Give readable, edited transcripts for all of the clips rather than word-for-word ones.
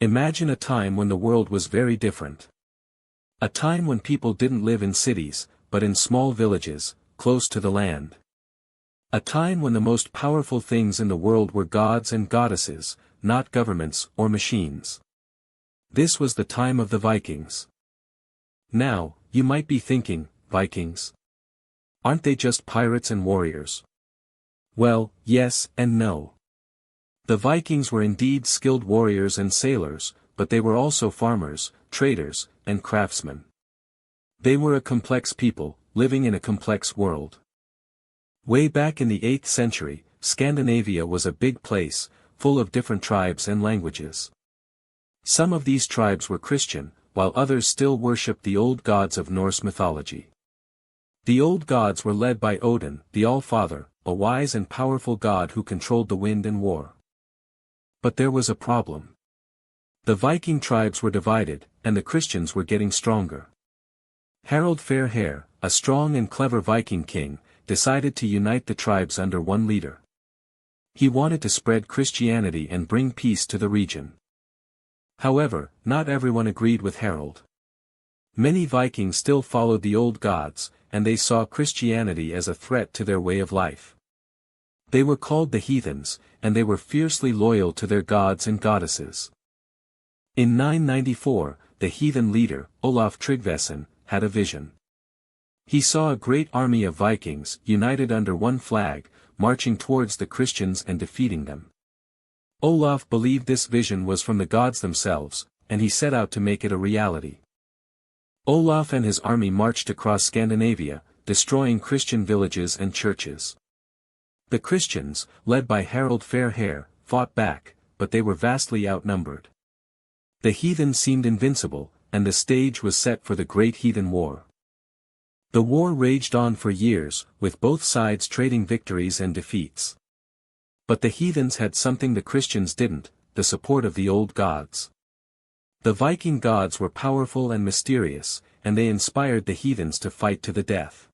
Imagine a time when the world was very different. A time when people didn't live in cities, but in small villages, close to the land. A time when the most powerful things in the world were gods and goddesses, not governments or machines. This was the time of the Vikings. Now, you might be thinking, Vikings? Aren't they just pirates and warriors? Well, yes and no. The Vikings were indeed skilled warriors and sailors, but they were also farmers, traders, and craftsmen. They were a complex people, living in a complex world. Way back in the 8th century, Scandinavia was a big place, full of different tribes and languages. Some of these tribes were Christian, while others still worshipped the old gods of Norse mythology. The old gods were led by Odin, the All-Father, a wise and powerful god who controlled the wind and war. But there was a problem. The Viking tribes were divided, and the Christians were getting stronger. Harald Fairhair, a strong and clever Viking king, decided to unite the tribes under one leader. He wanted to spread Christianity and bring peace to the region. However, not everyone agreed with Harald. Many Vikings still followed the old gods, and they saw Christianity as a threat to their way of life. They were called the heathens, and they were fiercely loyal to their gods and goddesses. In 994, the heathen leader, Olaf Tryggvason, had a vision. He saw a great army of Vikings, united under one flag, marching towards the Christians and defeating them. Olaf believed this vision was from the gods themselves, and he set out to make it a reality. Olaf and his army marched across Scandinavia, destroying Christian villages and churches. The Christians, led by Harald Fairhair, fought back, but they were vastly outnumbered. The heathen seemed invincible, and the stage was set for the Great Heathen War. The war raged on for years, with both sides trading victories and defeats. But the heathens had something the Christians didn't, the support of the old gods. The Viking gods were powerful and mysterious, and they inspired the heathens to fight to the death.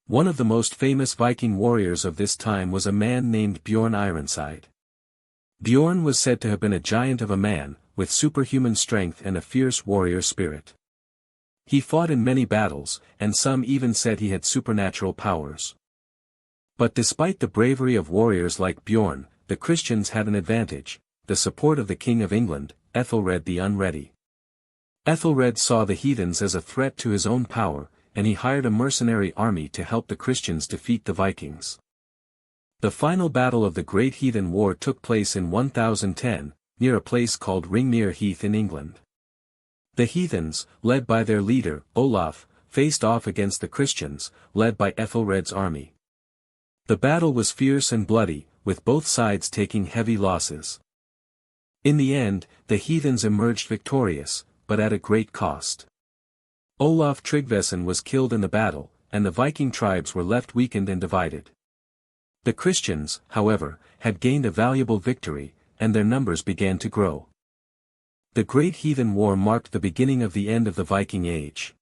One of the most famous Viking warriors of this time was a man named Bjorn Ironside. Bjorn was said to have been a giant of a man, with superhuman strength and a fierce warrior spirit. He fought in many battles, and some even said he had supernatural powers. But despite the bravery of warriors like Bjorn, the Christians had an advantage: the support of the King of England, Ethelred the Unready. Ethelred saw the heathens as a threat to his own power, and he hired a mercenary army to help the Christians defeat the Vikings. The final battle of the Great Heathen War took place in 1010, near a place called Ringmere Heath in England. The heathens, led by their leader, Olaf, faced off against the Christians, led by Ethelred's army. The battle was fierce and bloody, with both sides taking heavy losses. In the end, the heathens emerged victorious, but at a great cost. Olaf Tryggvason was killed in the battle, and the Viking tribes were left weakened and divided. The Christians, however, had gained a valuable victory, and their numbers began to grow. The Great Heathen War marked the beginning of the end of the Viking Age.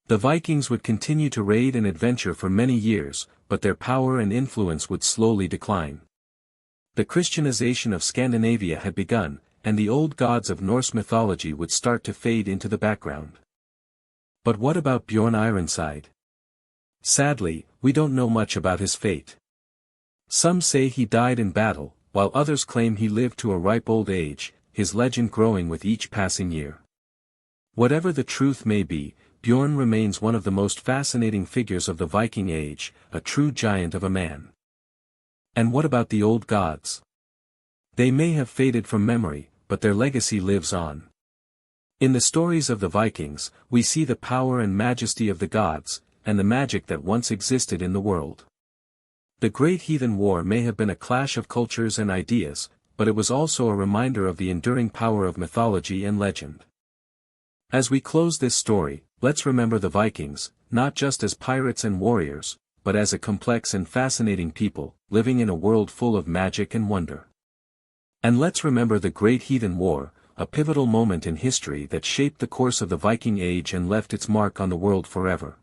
The Vikings would continue to raid and adventure for many years, but their power and influence would slowly decline. The Christianization of Scandinavia had begun, and the old gods of Norse mythology would start to fade into the background. But what about Bjorn Ironside? Sadly, we don't know much about his fate. Some say he died in battle, while others claim he lived to a ripe old age, his legend growing with each passing year. Whatever the truth may be, Bjorn remains one of the most fascinating figures of the Viking Age, a true giant of a man. And what about the old gods? They may have faded from memory, but their legacy lives on. In the stories of the Vikings, we see the power and majesty of the gods, and the magic that once existed in the world. The Great Heathen War may have been a clash of cultures and ideas, but it was also a reminder of the enduring power of mythology and legend. As we close this story, let's remember the Vikings, not just as pirates and warriors, but as a complex and fascinating people, living in a world full of magic and wonder. And let's remember the Great Heathen War, a pivotal moment in history that shaped the course of the Viking Age and left its mark on the world forever.